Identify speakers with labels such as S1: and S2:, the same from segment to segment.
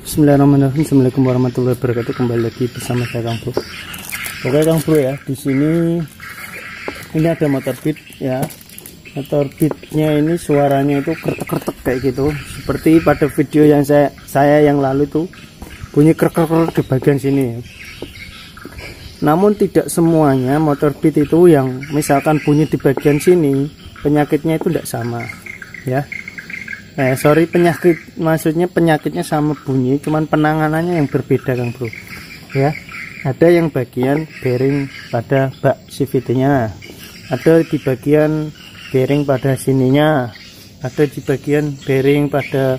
S1: Bismillahirrahmanirrahim. Assalamualaikum warahmatullahi wabarakatuh. Kembali lagi bersama saya Kang Bro. Oke Kang Bro ya, di sini ini ada motor beat ya. Motor beatnya ini suaranya itu kretek-kretek kayak gitu. Seperti pada video yang saya yang lalu itu bunyi krek-krek di bagian sini. Namun tidak semuanya motor beat itu yang misalkan bunyi di bagian sini penyakitnya itu tidak sama ya. Penyakit maksudnya penyakitnya sama bunyi, cuman penanganannya yang berbeda Kang Bro ya. Ada yang bagian bearing pada bak CVT-nya, ada di bagian bearing pada sininya, ada di bagian bearing pada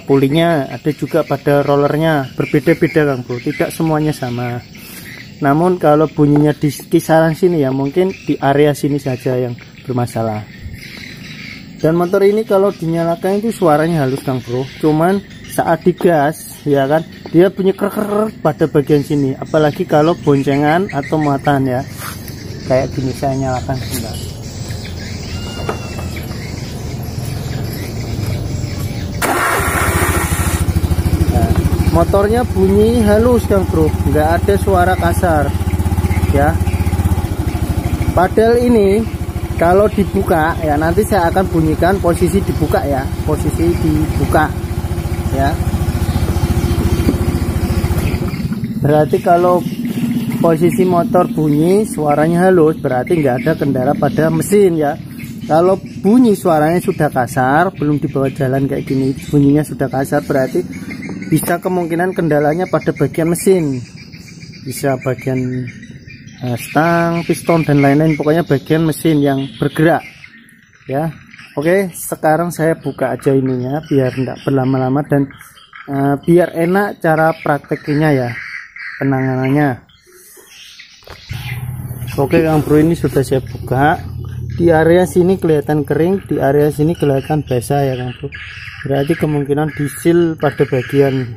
S1: pulinya, ada juga pada rollernya. Berbeda-beda Kang Bro, tidak semuanya sama. Namun kalau bunyinya di kisaran sini ya, mungkin di area sini saja yang bermasalah. Dan motor ini kalau dinyalakan itu suaranya halus Kang Bro, cuman saat digas ya kan dia bunyi krek pada bagian sini, apalagi kalau boncengan atau muatan ya. Kayak gini, saya nyalakan sebentar. Nah, motornya bunyi halus Kang Bro, nggak ada suara kasar ya. Padahal ini kalau dibuka ya, nanti saya akan bunyikan posisi dibuka ya, posisi dibuka ya. Berarti kalau posisi motor bunyi suaranya halus, berarti nggak ada kendala pada mesin ya. Kalau bunyi suaranya sudah kasar, belum dibawa jalan kayak gini, bunyinya sudah kasar, berarti bisa kemungkinan kendalanya pada bagian mesin, bisa bagian stang, piston dan lain-lain, pokoknya bagian mesin yang bergerak ya. Oke, sekarang saya buka aja ininya biar tidak berlama-lama dan biar enak cara prakteknya ya, penanganannya. Oke Kang Bro, ini sudah saya buka. Di area sini kelihatan kering, di area sini kelihatan basah ya Kang Bro. Berarti kemungkinan di seal pada bagian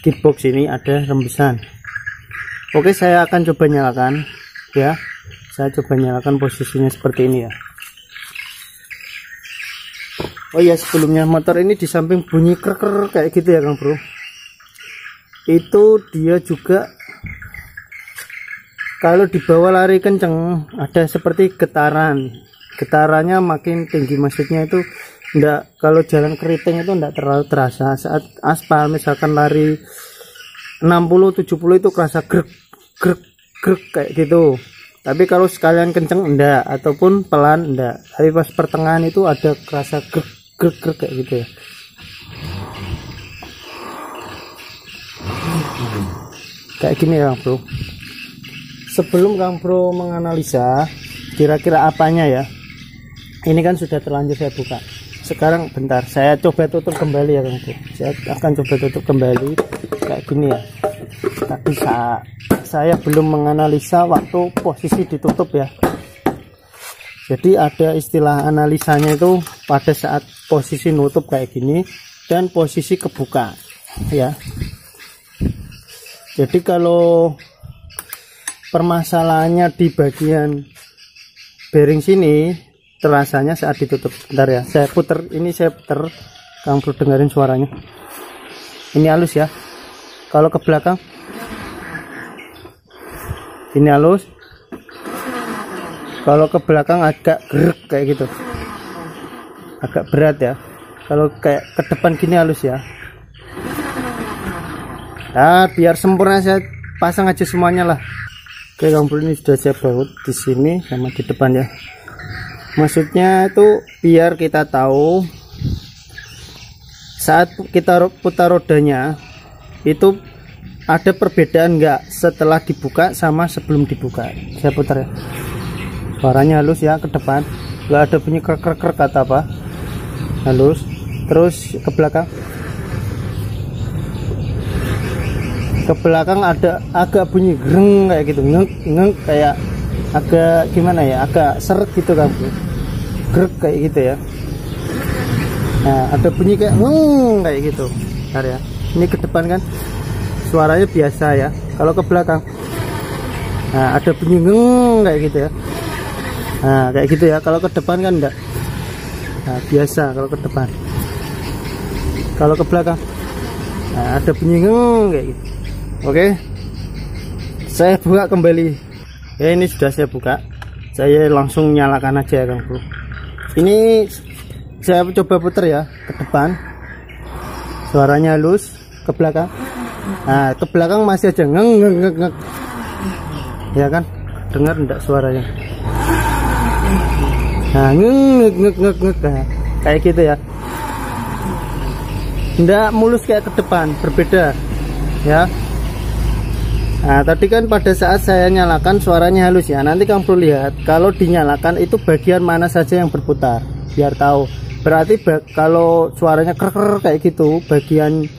S1: gearbox ini ada rembesan. Oke, saya akan coba nyalakan ya. Saya coba nyalakan posisinya seperti ini ya. Oh ya, sebelumnya motor ini di samping bunyi krek kayak gitu ya Kang Bro, itu dia juga kalau dibawa lari kenceng ada seperti getaran. Getarannya makin tinggi, maksudnya itu enggak, kalau jalan keriting itu enggak terlalu terasa. Saat aspal misalkan lari 60-70 itu kerasa grek kayak gitu. Tapi kalau sekalian kenceng enggak, ataupun pelan enggak. Tapi pas pertengahan itu ada kerasa grek kayak gitu ya. Kayak gini ya Kang Bro. Sebelum Kang Bro menganalisa kira-kira apanya ya, ini kan sudah terlanjur saya buka. Sekarang bentar, saya coba tutup kembali ya Kang Bro. Saya akan coba tutup kembali kayak gini ya. Tapi saya belum menganalisa waktu posisi ditutup ya. Jadi ada istilah analisanya itu pada saat posisi nutup kayak gini dan posisi kebuka ya. Jadi kalau permasalahannya di bagian bearing sini, terasanya saat ditutup. Bentar ya, saya puter ini, saya puter. Kang Bro dengerin suaranya. Ini halus ya. Kalau ke belakang ini halus, kalau ke belakang agak gerak kayak gitu, agak berat ya. Kalau kayak ke depan gini halus ya. Nah, biar sempurna saya pasang aja semuanya lah. Oke Kang Bro, ini sudah saya baut di sini sama di depan ya. Maksudnya itu biar kita tahu saat kita putar rodanya itu ada perbedaan enggak setelah dibuka sama sebelum dibuka. Saya putar ya. Suaranya halus ya ke depan, enggak ada bunyi krek kata apa. Halus. Terus ke belakang. Ke belakang ada agak bunyi greng kayak gitu, ngeng kayak agak gimana ya, agak seret gitu kan Bro. Grek kayak gitu ya. Nah, ada bunyi kayak kayak gitu. Bentar ya. Ini ke depan kan suaranya biasa ya. Kalau ke belakang, nah ada bunyi kayak gitu ya. Nah kayak gitu ya. Kalau ke depan kan enggak. Nah biasa kalau ke depan. Kalau ke belakang Nah, ada bunyi ngeng kayak gitu. Oke, saya buka kembali ya. Ini sudah saya buka, saya langsung nyalakan aja ya Kang Bro. Ini saya coba putar ya ke depan, suaranya halus. Ke belakang, nah ke belakang masih aja ngeng ngeng ngeng ngeng, ya kan, dengar enggak suaranya? Nah ngeng ngeng ngeng ngeng ngeng, kayak gitu ya. Enggak mulus kayak ke depan, berbeda ya. Nah tadi kan pada saat saya nyalakan suaranya halus ya. Nanti Kang Bro lihat kalau dinyalakan itu bagian mana saja yang berputar, biar tahu. Berarti kalau suaranya ker kayak gitu, bagian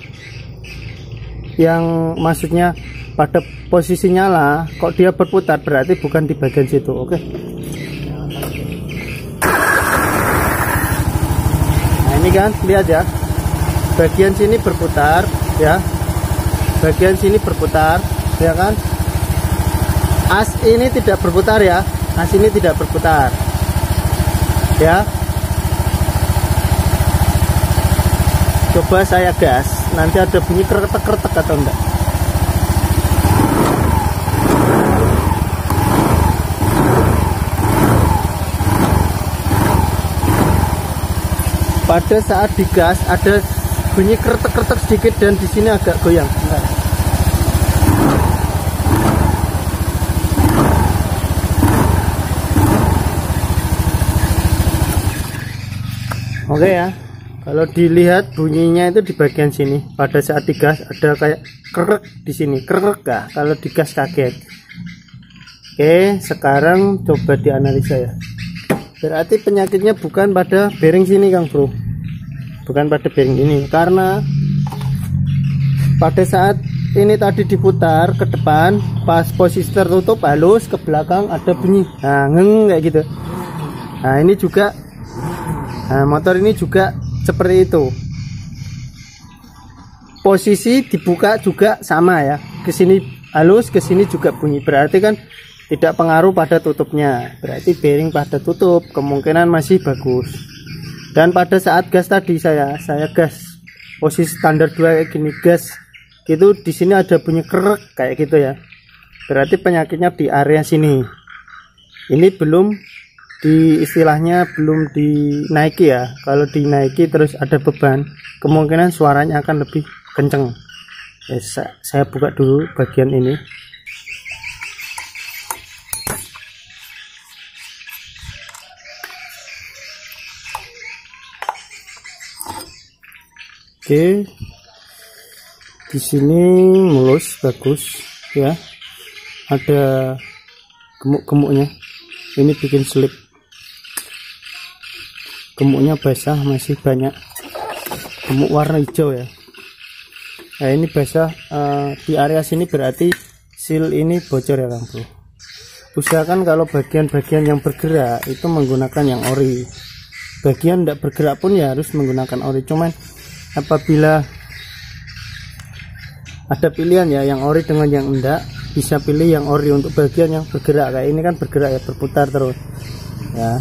S1: yang maksudnya pada posisi nyala kok dia berputar, berarti bukan di bagian situ. Oke. Nah ini kan lihat ya, bagian sini berputar ya, bagian sini berputar ya kan. As ini tidak berputar ya, as ini tidak berputar ya. Coba saya gas, nanti ada bunyi kretek-kretek atau enggak. Pada saat digas ada bunyi kretek-kretek sedikit dan di sini agak goyang. Bentar. Oke ya, kalau dilihat bunyinya itu di bagian sini. Pada saat digas ada kayak kerek di sini, kerek ya. Kalau digas kaget. Oke, sekarang coba dianalisa ya. Berarti penyakitnya bukan pada bearing sini Kang Bro, bukan pada bearing ini, karena pada saat ini tadi diputar ke depan, pas posisi tertutup halus, ke belakang ada bunyi, nah ngeng kayak gitu. Nah ini juga, nah motor ini juga seperti itu, posisi dibuka juga sama ya, ke sini halus, ke sini juga bunyi, berarti kan tidak pengaruh pada tutupnya, berarti bearing pada tutup kemungkinan masih bagus. Dan pada saat gas tadi saya gas posisi standar 2 kayak gini, gas gitu, di sini ada bunyi kerek kayak gitu ya, berarti penyakitnya di area sini. Ini belum di istilahnya belum dinaiki ya. Kalau dinaiki terus ada beban, kemungkinan suaranya akan lebih kenceng. Saya buka dulu bagian ini. Oke, di sini mulus bagus ya, ada gemuk-gemuknya, ini bikin slip, gemuknya basah, masih banyak gemuk warna hijau ya. Nah ini basah di area sini, berarti seal ini bocor ya Kang Bro. Usahakan kalau bagian-bagian yang bergerak itu menggunakan yang ori, bagian tidak bergerak pun ya harus menggunakan ori. Cuman apabila ada pilihan ya, yang ori dengan yang enggak, bisa pilih yang ori untuk bagian yang bergerak. Kayak ini kan bergerak ya, berputar terus ya,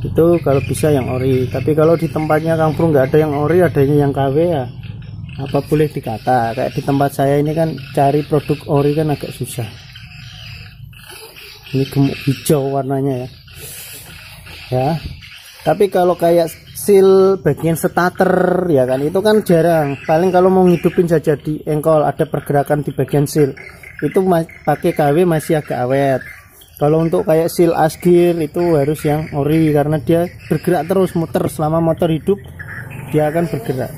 S1: itu kalau bisa yang ori. Tapi kalau di tempatnya Kang Bro nggak ada yang ori, adanya yang KW ya, apa boleh dikata. Kayak di tempat saya ini kan cari produk ori kan agak susah. Ini gemuk hijau warnanya ya. Tapi kalau kayak seal bagian starter ya kan, itu kan jarang. Paling kalau mau ngidupin saja di engkol ada pergerakan di bagian seal, itu pakai KW masih agak awet. Kalau untuk kayak seal asgir itu harus yang ori, karena dia bergerak terus, muter selama motor hidup dia akan bergerak.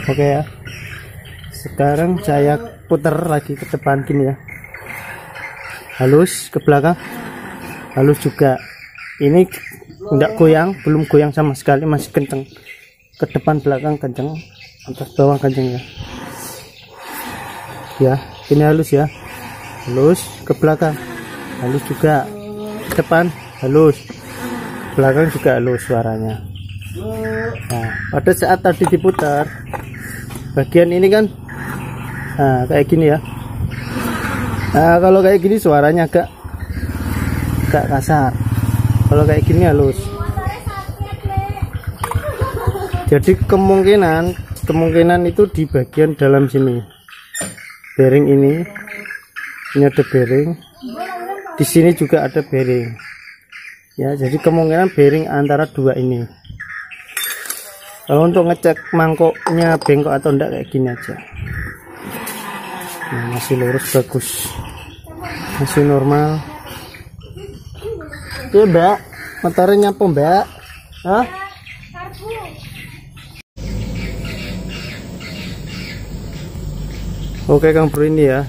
S1: Oke ya, sekarang saya putar lagi ke depan gini ya, halus, ke belakang halus juga. Ini enggak goyang, belum goyang sama sekali, masih kenceng. Ke depan belakang kenceng, atas bawah kenceng ya. Ya, ini halus ya. Halus, ke belakang halus juga. Ke depan halus. Belakang juga halus suaranya. Nah, pada saat tadi diputar bagian ini kan kayak gini ya. Nah, kalau kayak gini suaranya agak kasar. Kalau kayak gini halus. Jadi kemungkinan itu di bagian dalam sini, bearing ini ada bearing, di sini juga ada bearing ya. Jadi kemungkinan bearing antara dua ini. Kalau untuk ngecek mangkoknya bengkok atau enggak, kayak gini aja. Nah, masih lurus, bagus, masih normal. Oke mbak, motornya nyapa mbak? Hah? Oke Kang Bro, ini ya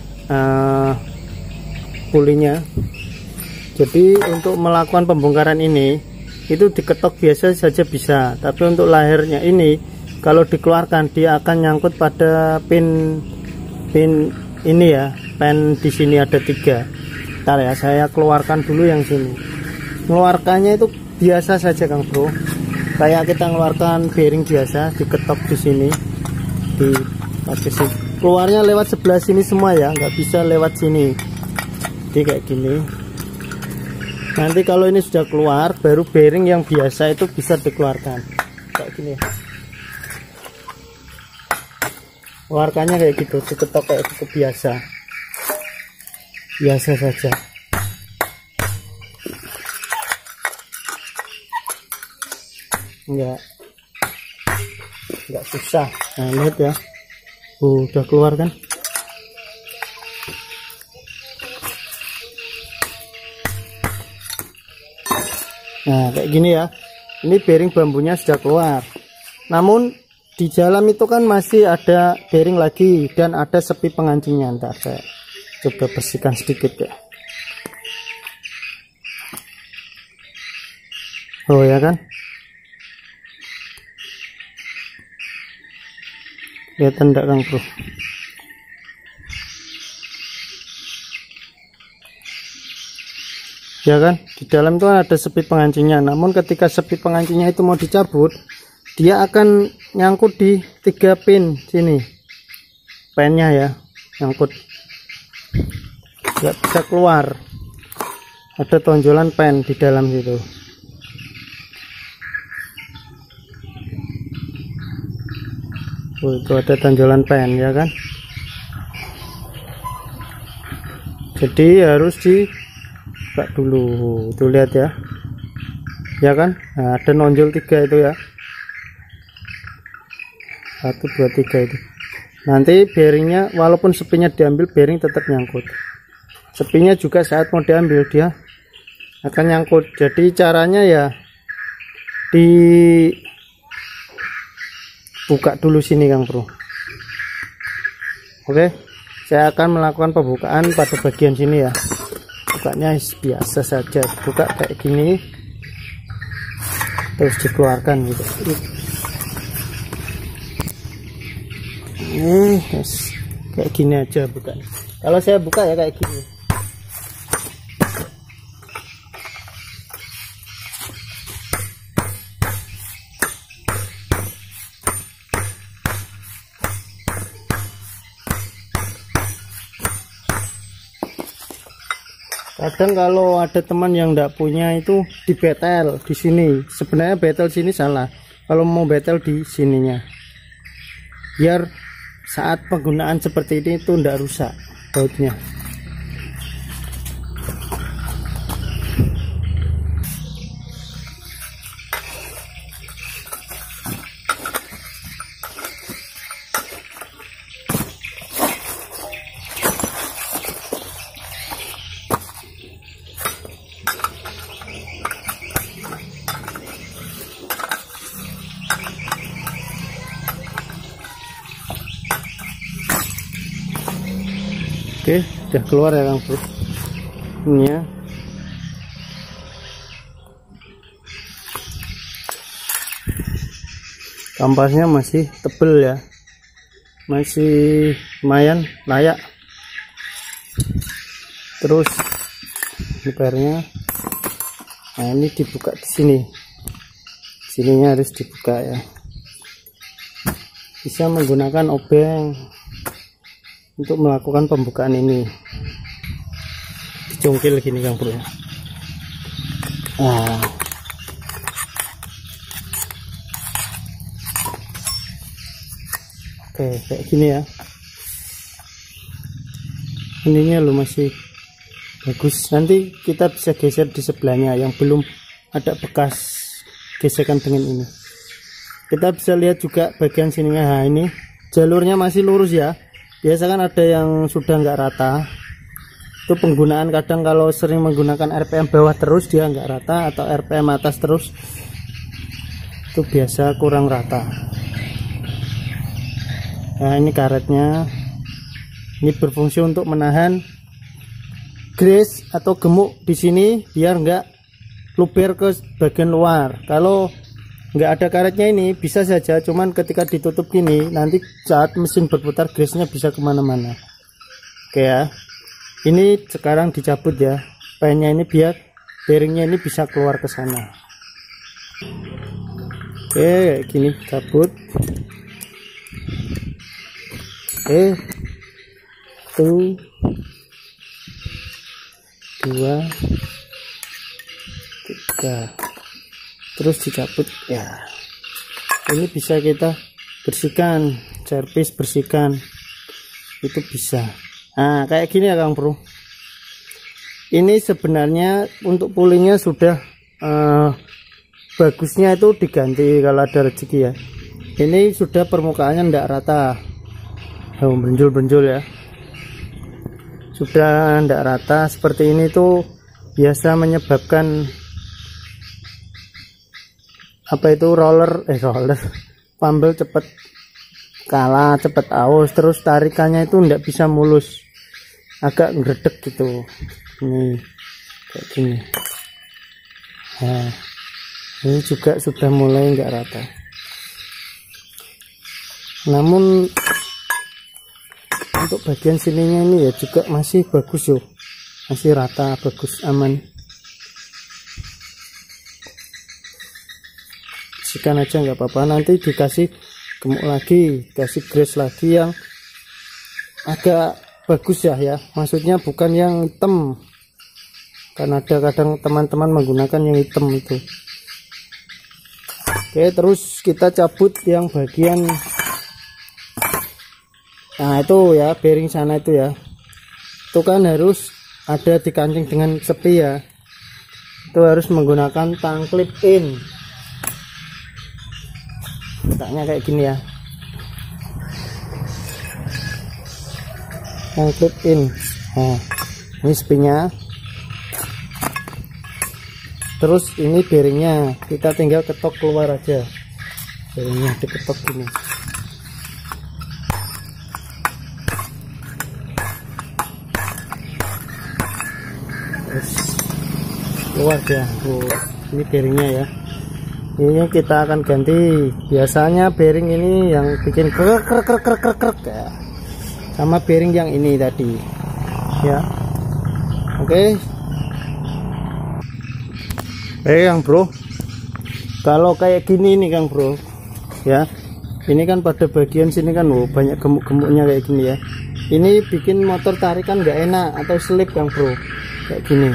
S1: pulinya. Jadi untuk melakukan pembongkaran ini itu diketok biasa saja bisa, tapi untuk lahirnya ini kalau dikeluarkan dia akan nyangkut pada pin ini ya. Pin di sini ada 3. Ntar ya, saya keluarkan dulu yang sini. Mengeluarkannya itu biasa saja Kang Bro, kayak kita mengeluarkan bearing biasa, diketok di sini, di sini. Keluarnya lewat sebelah sini semua ya, nggak bisa lewat sini. Jadi kayak gini. Nanti kalau ini sudah keluar, baru bearing yang biasa itu bisa dikeluarkan kayak gini. Keluarkannya kayak gitu, diketok kayak gitu, biasa saja. Enggak susah. Nah lihat ya, udah keluar kan. Nah kayak gini ya, ini bearing bambunya sudah keluar, namun di dalam itu kan masih ada bearing lagi dan ada sepi pengancingnya. Ntar saya coba bersihkan sedikit ya. Oh ya kan, lihat enggak Kang Bro? Ya kan, di dalam itu ada sepi pengancingnya, namun ketika sepi pengancingnya itu mau dicabut, dia akan nyangkut di 3 pin sini, pennya ya, nyangkut, nggak bisa keluar, ada tonjolan pen di dalam situ. Oh, itu ada tonjolan pen ya kan, jadi harus buka dulu. Tuh lihat ya kan. Nah, ada nonjol 3 itu ya, 1 2 3 itu. Nanti bearingnya walaupun sepinya diambil, bearing tetap nyangkut. Sepinya juga saat mau diambil dia akan nyangkut. Jadi caranya ya dibuka dulu sini Kang Bro. Oke, saya akan melakukan pembukaan pada bagian sini ya. Bukanya biasa saja, buka kayak gini terus dikeluarkan gitu. Kayak gini aja bukanya. Kalau saya buka ya kayak gini. Kadang kalau ada teman yang tidak punya itu dibetel di sini. Sebenarnya betel sini salah. Kalau mau betel di sininya, biar saat penggunaan seperti ini itu tidak rusak bautnya. Oke, udah keluar ya Kang Bro. Ini ya. Kampasnya masih tebel ya. Masih lumayan layak. Terus repairnya. Nah, ini dibuka di sini. Sininya harus dibuka ya. Bisa menggunakan obeng untuk melakukan pembukaan ini. Dicungkil gini Kang Bro ya. Nah. Oke, kayak gini ya. Ininya lo masih bagus. Nanti kita bisa geser di sebelahnya yang belum ada bekas gesekan dengan ini. Kita bisa lihat juga bagian sininya. Nah, ini jalurnya masih lurus ya. Biasa kan ada yang sudah nggak rata. Itu penggunaan kadang kalau sering menggunakan RPM bawah terus dia nggak rata, atau RPM atas terus itu biasa kurang rata. Nah, ini karetnya. Ini berfungsi untuk menahan grease atau gemuk di sini biar nggak luber ke bagian luar. Kalau nggak ada karetnya ini bisa saja, cuman ketika ditutup gini nanti saat mesin berputar grease-nya bisa kemana-mana. Oke ya, ini sekarang dicabut ya pennya ini biar bearingnya ini bisa keluar ke sana. Oke, kayak gini cabut. Oke, 1, 2, 3, terus dicabut ya. Ini bisa kita bersihkan, servis bersihkan, itu bisa. Nah kayak gini ya Kang Bro. Ini sebenarnya untuk pulingnya sudah bagusnya itu diganti kalau ada rezeki ya. Ini sudah permukaannya tidak rata, benjol-benjol ya, sudah tidak rata seperti ini tuh biasa menyebabkan apa itu roller pambel cepet kalah, cepet aus, terus tarikannya itu tidak bisa mulus, agak ngedek gitu. Ini kayak gini. Nah, ini juga sudah mulai nggak rata, namun untuk bagian sininya ini ya juga masih bagus yo, masih rata, bagus, aman. Bersihkan aja nggak apa-apa, nanti dikasih gemuk lagi, kasih grease lagi yang agak bagus ya, maksudnya bukan yang hitam, karena ada kadang teman-teman menggunakan yang hitam itu. Oke, terus kita cabut yang bagian, nah itu ya bearing sana itu ya, itu kan harus ada dikancing dengan sepi ya, itu harus menggunakan tang clip in. Letaknya kayak gini ya, tang clip in. Nah ini sepinya, terus ini bearingnya kita tinggal ketok keluar aja, bearingnya diketok gini. Keluar ya. Ini bearingnya ya, ini kita akan ganti. Biasanya bearing ini yang bikin krek ya, sama bearing yang ini tadi ya. Oke. Kang Bro, kalau kayak gini nih Kang Bro ya, ini kan pada bagian sini kan banyak gemuk-gemuknya kayak gini ya. Ini bikin motor tarikan nggak enak atau slip Kang Bro, kayak gini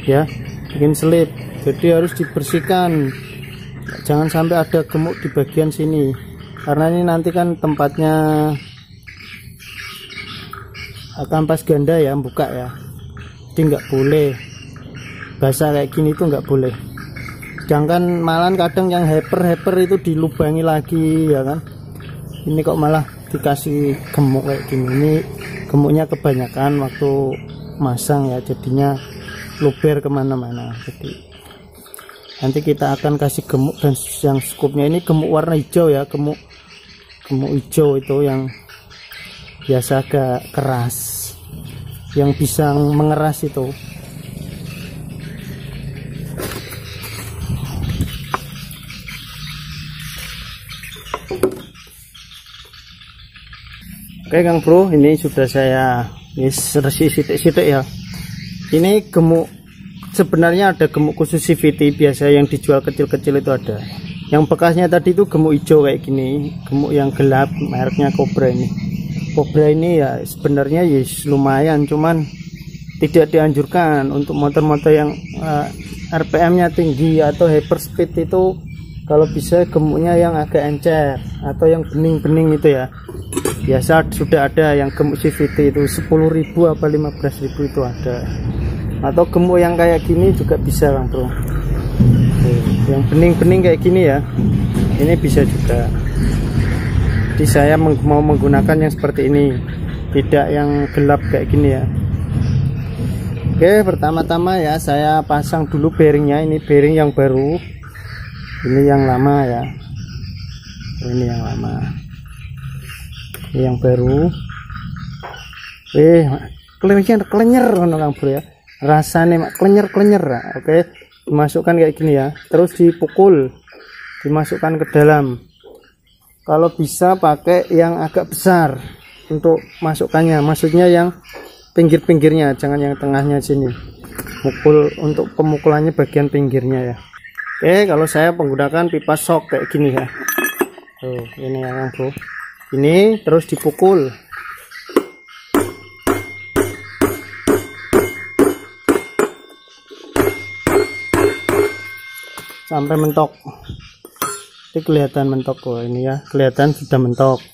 S1: ya, bikin slip. Jadi harus dibersihkan, jangan sampai ada gemuk di bagian sini, karena ini nanti kan tempatnya kampas ganda ya, buka ya, jadi nggak boleh basah kayak gini, itu nggak boleh. Sedangkan malah kadang yang hyper itu dilubangi lagi ya kan, ini kok malah dikasih gemuk kayak gini. Ini gemuknya kebanyakan waktu masang ya, jadinya luber kemana-mana. Jadi nanti kita akan kasih gemuk, dan yang skupnya ini gemuk warna hijau ya, gemuk hijau itu yang biasa agak keras, yang bisa mengeras itu. Oke Kang Bro, ini sudah saya resih sitik-sitik ya. Ini gemuk, sebenarnya ada gemuk khusus CVT biasa yang dijual kecil-kecil itu ada. Yang bekasnya tadi itu gemuk hijau kayak gini, gemuk yang gelap, mereknya Cobra ini. Cobra ini ya sebenarnya ya lumayan, cuman tidak dianjurkan untuk motor-motor yang RPM-nya tinggi atau hyper speed itu Kalau bisa gemuknya yang agak encer atau yang bening-bening itu ya. Biasa sudah ada yang gemuk CVT itu 10.000 apa 15.000 itu ada. Atau gemuk yang kayak gini juga bisa Kang Bro. Yang bening-bening kayak gini ya. Ini bisa juga. Jadi saya mau menggunakan yang seperti ini, tidak yang gelap kayak gini ya. Oke, pertama-tama ya saya pasang dulu bearingnya. Ini bearing yang baru. Ini yang lama ya. Ini yang lama. Ini yang baru. Klenyer Kang Bro ya. Rasanya klenyer. Oke, dimasukkan kayak gini ya. Terus dipukul. Dimasukkan ke dalam. Kalau bisa pakai yang agak besar untuk masukkannya. Maksudnya yang pinggir-pinggirnya, jangan yang tengahnya sini. Mukul untuk pemukulannya bagian pinggirnya ya. Oke, kalau saya menggunakan pipa shock kayak gini ya. Tuh, ini ya Kang Bro. Ini terus dipukul. Sampai mentok. Ini kelihatan mentok kok ini ya. Kelihatan sudah mentok.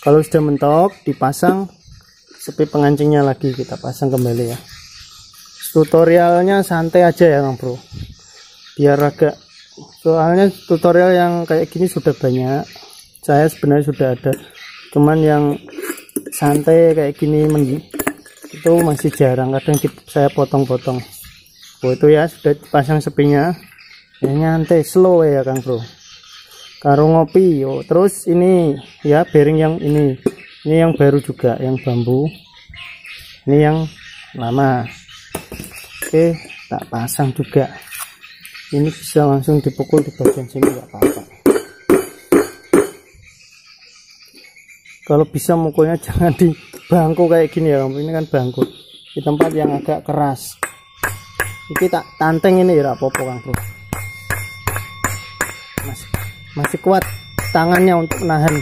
S1: Kalau sudah mentok, dipasang sepi pengancingnya lagi, kita pasang kembali ya. Tutorialnya santai aja ya Kang Bro. Biar agak, soalnya tutorial yang kayak gini sudah banyak, saya sebenarnya sudah ada, cuman yang santai kayak gini itu masih jarang, kadang saya potong-potong. Oh itu ya sudah pasang sepinya ya, nyantai slow ya Kang Bro, karo ngopi. Oh terus ini ya bearing yang ini yang baru juga, yang bambu, ini yang lama. Oke, tak pasang juga. Ini bisa langsung dipukul di bagian sini, nggak apa-apa. Kalau bisa mukulnya jangan di bangku kayak gini ya, ini kan bangku, di tempat yang agak keras. Ini tak tanteng ini ya, apa-apa Kang Bro. Masih kuat tangannya untuk menahan.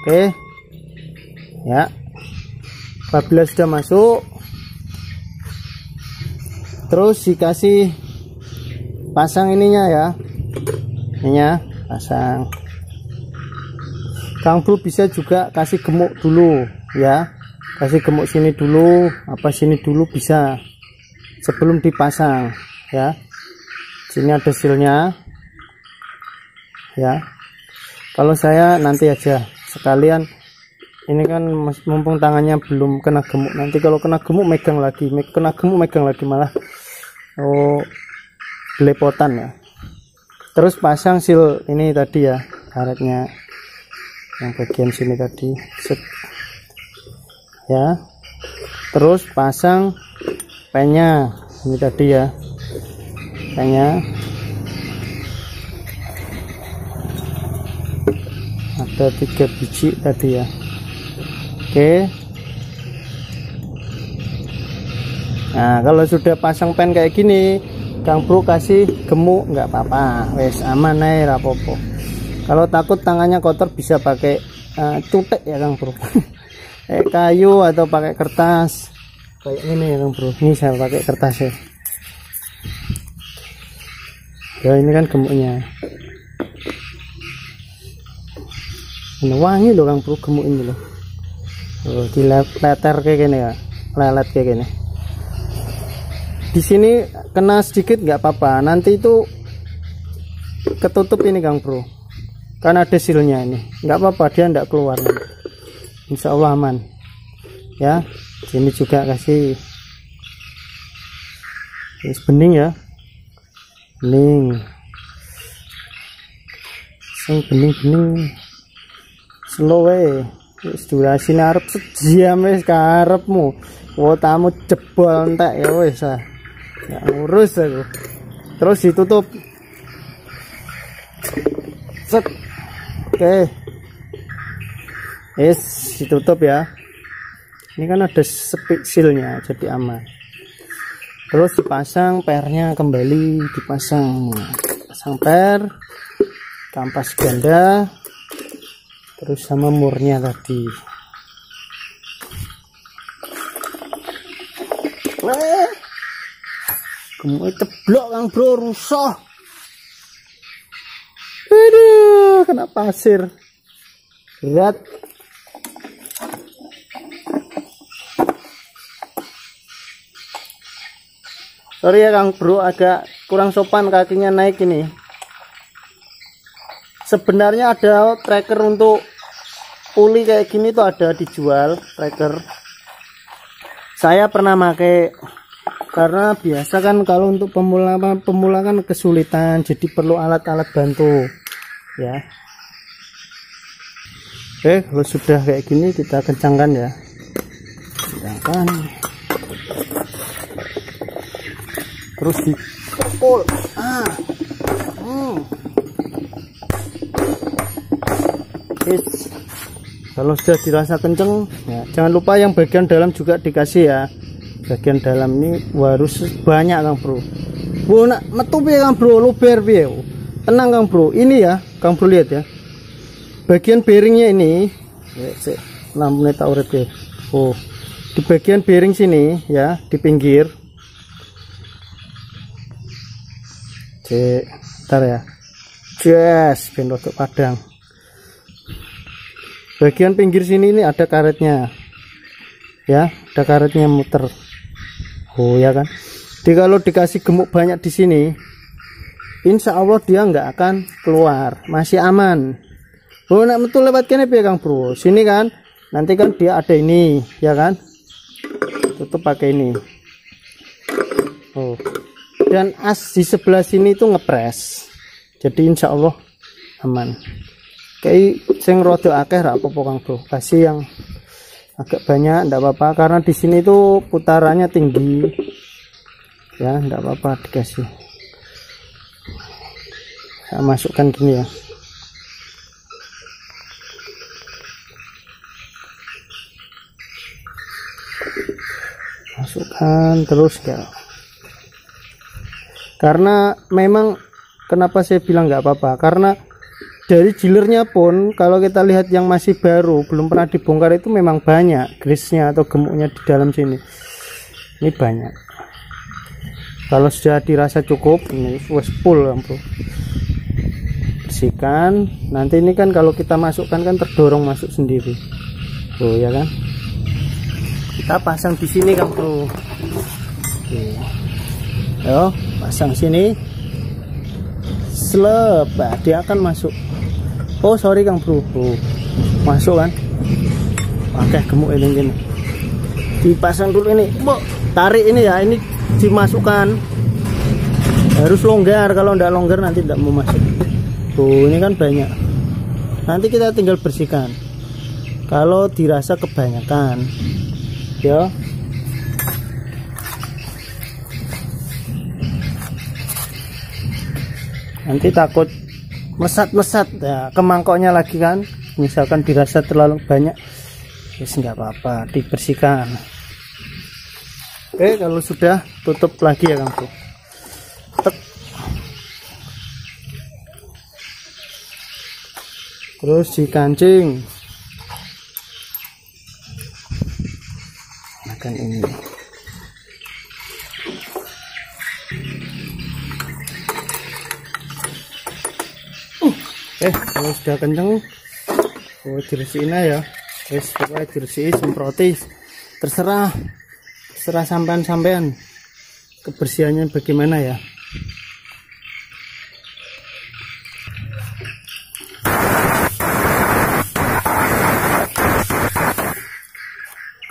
S1: Oke, ya. Apabila sudah masuk, terus dikasih pasang ininya ya, ininya pasang. Kang Bro bisa juga kasih gemuk dulu ya, kasih gemuk sini dulu, apa sini dulu bisa sebelum dipasang ya. Sini ada sealnya ya. Kalau saya nanti aja sekalian, ini kan mumpung tangannya belum kena gemuk, nanti kalau kena gemuk megang lagi, malah belepotan ya. Terus pasang seal ini tadi ya, karetnya yang bagian sini tadi, set ya. Terus pasang pennya ini tadi ya, pennya ada 3 biji tadi ya. Oke, nah kalau sudah pasang pen kayak gini, Kang Bro kasih gemuk nggak apa-apa, wes aman aja, rapopo. Kalau takut tangannya kotor bisa pakai cutek ya Kang Bro. Kayu atau pakai kertas kayak ini ya Kang Bro. Ini saya pakai kertas ya. Ya ini kan gemuknya. Ini wangi loh Kang Bro, gemuk ini loh. Oh, di letter kayak gini ya, lelet kayak gini. Di sini kena sedikit nggak apa-apa, nanti itu ketutup ini Kang Bro, kan ada sealnya ini, nggak apa-apa, dia nggak keluar nanti. Insya Allah aman ya. Sini juga kasih bening ya, bening, bening slow wis durasi arep sejam wis karepmu. Oh tamu jebol entek ya wis ah. Ya ngurus aku. Terus ditutup. Set. Oke. Yes, ditutup ya. Ini kan ada sealnya jadi aman. Terus dipasang pernya kembali, dipasang. Pasang per, kampas ganda. Terus sama murnya tadi. Gemuk ceblok Kang Bro, rusuh. kena pasir. Berat. Sorry ya Kang Bro, agak kurang sopan kakinya naik ini. Sebenarnya ada tracker untuk puli kayak gini tuh, ada dijual tracker. Saya pernah pakai karena biasa kan kalau untuk pemula kan kesulitan, jadi perlu alat-alat bantu ya. Oke, kalau sudah kayak gini kita kencangkan ya. Kencangkan. Terus dipukul. Kalau sudah dirasa kenceng ya, jangan lupa yang bagian dalam juga dikasih ya. Bagian dalam ini harus banyak Kang Bro. Bu nak metu piye Kang Bro, luber piye? Tenang Kang Bro, ini ya Kang Bro, lihat ya. Bagian bearingnya ini ya, lampunya tak urip ya. Oh, di bagian bearing sini ya, di pinggir. Bentar ya. Yes, ben rodok padang. Bagian pinggir sini ini ada karetnya. Ya, ada karetnya muter. Oh ya kan. Jadi kalau dikasih gemuk banyak di sini, insya Allah dia nggak akan keluar, masih aman. Oh, nak metu lewat kene piye Kang Bro? Sini kan. Nanti kan dia ada ini, ya kan? Tutup pakai ini. Oh. Dan as di sebelah sini itu ngepres. Jadi insya Allah aman. Kayak sing rada akeh ra apa-apa Kang Bro. Kasih yang agak banyak enggak apa-apa karena di sini tuh putarannya tinggi. Ya, enggak apa-apa dikasih. Saya masukkan gini ya. Masukkan terus ya. Karena memang kenapa saya bilang nggak apa-apa, karena dari jilernya pun kalau kita lihat yang masih baru belum pernah dibongkar itu memang banyak grease-nya atau gemuknya di dalam sini. Ini banyak. Kalau sudah dirasa cukup, ini wes full Bro. Bersihkan. Nanti ini kan kalau kita masukkan kan terdorong masuk sendiri. Oh ya kan. Kita pasang di sini Kang Bro. Oke. Yo, pasang sini. Slep, nah, dia akan masuk. Oh sorry Kang Bro. Oh, masuk kan. Pakai gemuk ini. Dipasang dulu ini. Tarik ini ya, ini dimasukkan. Harus longgar, kalau tidak longgar nanti tidak mau masuk. Tuh, ini kan banyak. Nanti kita tinggal bersihkan. Kalau dirasa kebanyakan, ya. Nanti takut mesat-mesat ya, ke mangkoknya lagi kan. Misalkan dirasa terlalu banyak, ya nggak apa-apa, dibersihkan. Oke, kalau sudah tutup lagi ya Kang Bro. Tek. Terus dikancing. Makan ini. Kalau sudah kenceng, diresihin ya. Pokoknya diresihin, semproti, terserah sampean kebersihannya bagaimana ya.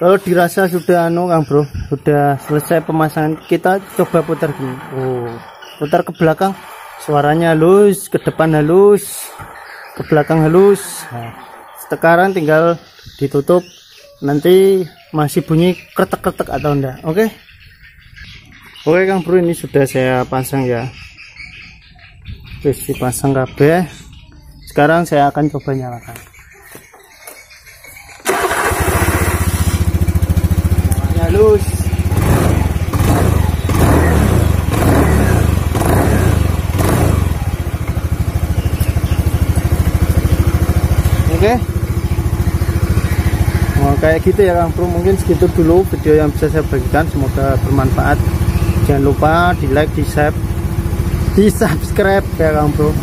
S1: Kalau dirasa sudah Kang Bro, sudah selesai pemasangan, kita coba putar gini. Oh, putar ke belakang. Suaranya halus, ke depan halus, ke belakang halus. Nah, sekarang tinggal ditutup, nanti masih bunyi kretek-kretek atau enggak. Oke. Oke Kang Bro, ini sudah saya pasang ya. Terus dipasang kabeh. Sekarang saya akan coba nyalakan. Halus. Oke. Nah, kayak gitu ya Kang Bro, mungkin segitu dulu video yang bisa saya bagikan, semoga bermanfaat. Jangan lupa di like, di share, di subscribe ya Kang Bro.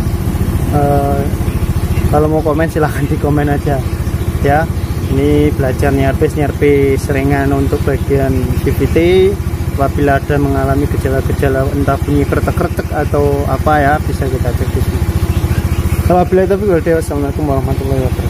S1: Kalau mau komen silahkan di komen aja ya. Ini belajar nyerpi seringan untuk bagian CVT. Apabila ada mengalami gejala-gejala entah bunyi kretek-kretek atau apa ya, bisa kita cek di sini. Apabila itu, assalamualaikum warahmatullahi wabarakatuh.